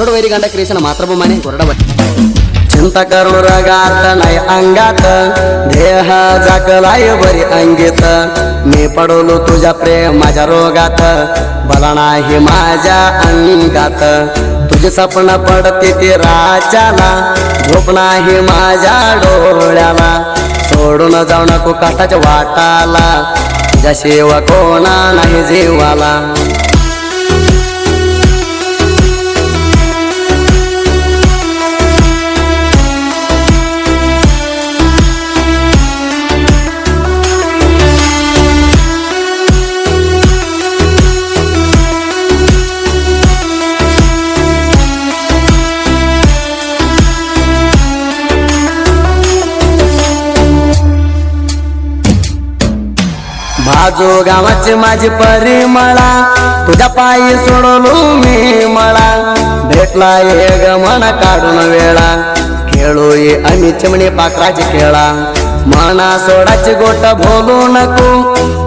वैरी गंड creation मातृभूमाने कोरडा चिंता करू रगात नाही अंगात देह झाकलाय बरी अंगीत मी पडलो तुझ्या प्रेमाच्या रोगात बला नाही माझ्या अंगात तुझे स्वप्न पडते ते राजाला झोप नाही माझ्या डोळ्याला सोडून जाऊ नको काटाच्या वाटाला तुझ्या शिवाय कोणा नाही जीवाला बाजू गावाची माझी परिमळा तुझ्या पायी सोडलो मी मला भेटला एक मन काढून वेळा खेळू ये आम्ही चिमणी पाखराची खेळा मना सोडाची गोट बोलू नको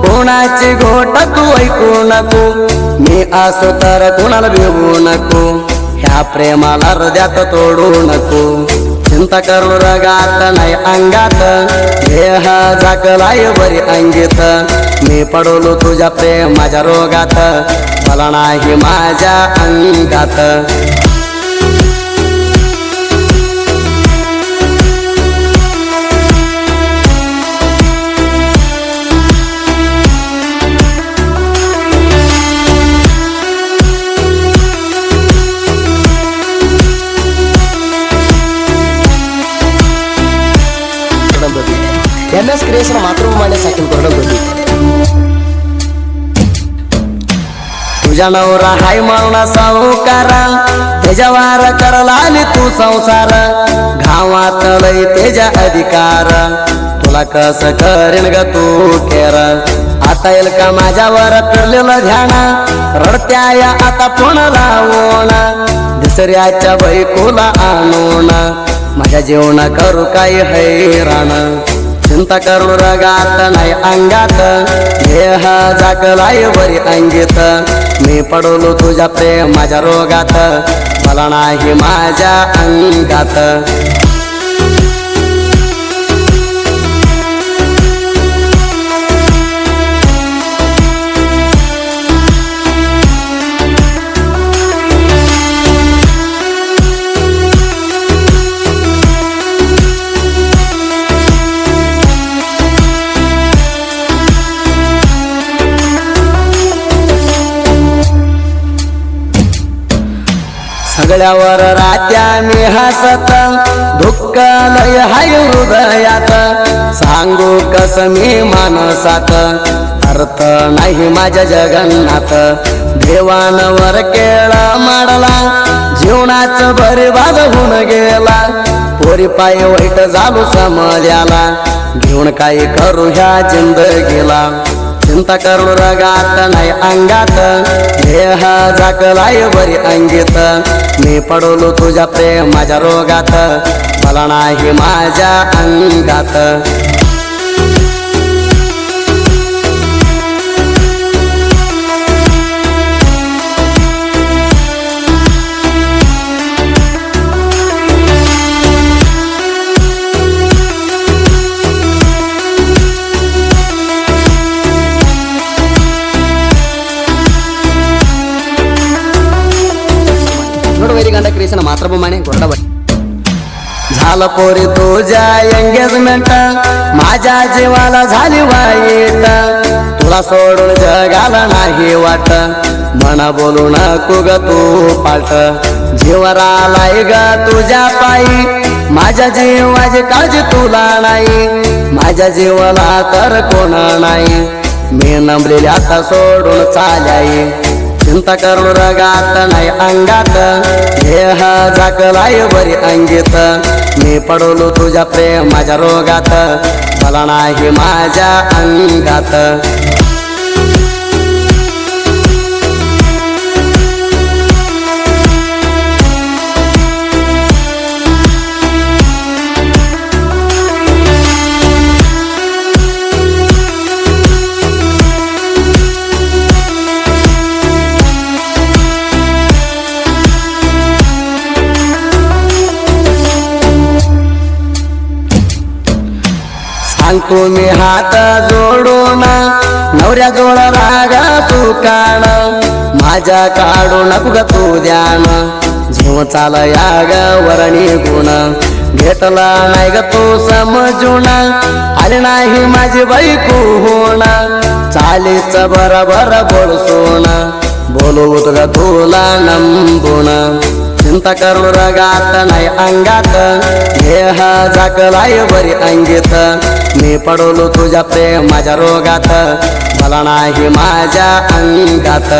कोणाची गोट तू ऐकू नको मी असो तर कोणाला भिवू नको ह्या प्रेमाला हृदयात तोडू नको चिंता करू रगात नाही अंगात देह झाकलाय बरी अंगीत मी पडलो तुझ्या प्रेमाच्या रोगात मला नाही माझ्या अंगात MS क्रिएशन मातृभूमाने सायकल कोरडत होती तुझ्या नवरा हाय म्हणून सावकारा त्याच्यावर करला आणि तू संसार गावात लय त्याच्या अधिकार तुला कसं करेन ग तू केर आता येईल का माझ्यावर फिरलेलं ध्यान रडत्या या आता फोन लावून दुसऱ्याच्या बायकोला आणून माझ्या जीवना करू काही हैराण चिंता करू रगात नाही अंगात देह झाकलाय बरी अंगीत मी पडलो तुझ्या प्रेमाच्या रोगात मला नाही माझ्या अंगात सगळ्यावर रात्या मी हसत दुःख लय हाय हृदयात सांगू कस मी मानसात अर्थ नाही माझ्या जगन्नाथ देवानवर केळा माडला जीवनाच बरबाद होऊन गेला पोरी पाय वाईट झालो समजाला घेऊन काय करू ह्या जिंदगीला चिंता करू रगात नाही अंगात देह झाकलाय बरी अंगीत मी पडलो तुझ्या प्रेमाच्या रोगात मला नाही माझ्या अंगात वैरी गंड क्रियेशन मातृभूमाने कोरडा झालं पोरी तुझ्या एंगेजमेंट माझ्या जीवाला झाली वाईट तुला सोडून जगाला नाही वाट मना बोलू नको ग तू पाट जीवरालाय ग तुझ्या पायी माझ्या जीवाची काळजी तुला नाही माझ्या जीवाला तर कोण नाही मी नमलेली आता सोडून चाल्याई चिंता करू रगात नाही अंगात देह झाकलाय बरी अंगीत मी पडलो तुझ्या प्रेमाच्या रोगात मला नाही माझ्या अंगात सांगतो मी हात जोडून नवऱ्या जोड राग सुकाण माझ्या काढू नको ग तू ध्यान जीव चाल या ग वरणी गुण घेतला नाही ग तू समजून आले नाही माझी बायको होण चालीच बरोबर बोलसून बोलवत ग तुला नंबून चिंता करू रगात नाही अंगात देह झाकलाय बरी अंगीत मी पडलो तुझ्या प्रेमाच्या रोगात मला नाही माझ्या अंगात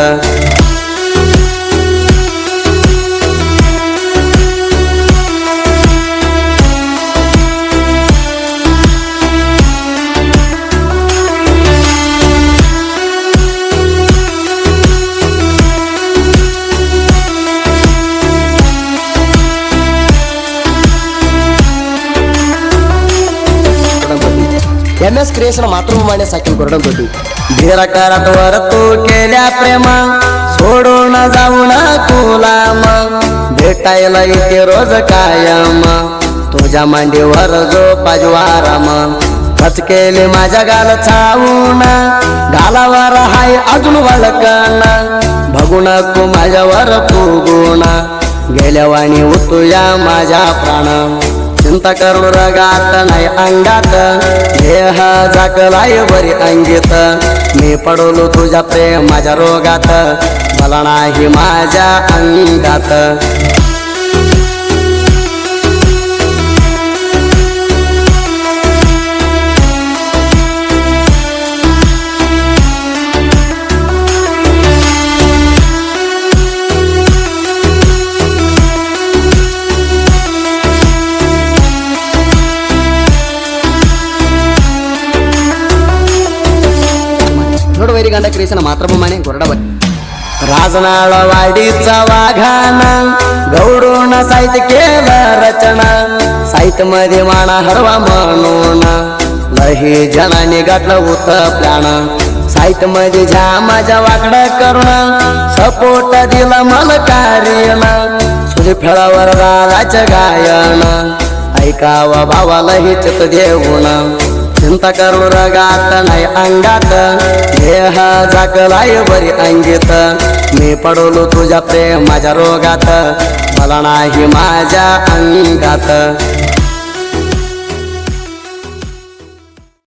MS क्रिएशन मातृभूमीने साकील कोरडंबोटी धीरा करात वर तू केल्या प्रेम सोडून जाऊन तुला मग भेटायला येते रोज कायम तुझ्या मांडीवर जो पाजवाराम खच केले माझ्या गाल चावून गालावर हाय अजून वळकण बघू नको माझ्यावर फुगून गेल्या वाणी उतूया माझ्या प्राण चिंता करू रगात नाही अंगात देह झाकलाय बरी अंगीत मी पडलो तुझ्या प्रेमाच्या रोगात मला नाही माझ्या अंगात वैरिकांड क्रिएशन मातृभूमीने कोरडाबट्टी राजनाळ वाडीचा वाघाना गौडून साहित्य केलं रचना साहित्य मध्ये माना हरवा म्हणून लही जनाने गाठलं होत प्लान साहित्य मध्ये माझ्या वाकड करून सपोर्ट दिला मला कार्य सुरी फेळावर रागाचं गायन ऐकावा भावाला ही चित देऊन चिंता करू रगात नाही अंगात देह झाकलाय बरी अंगीत मी पडलो तुझ्या प्रेमाच्या रोगात मला नाही माझ्या अंगात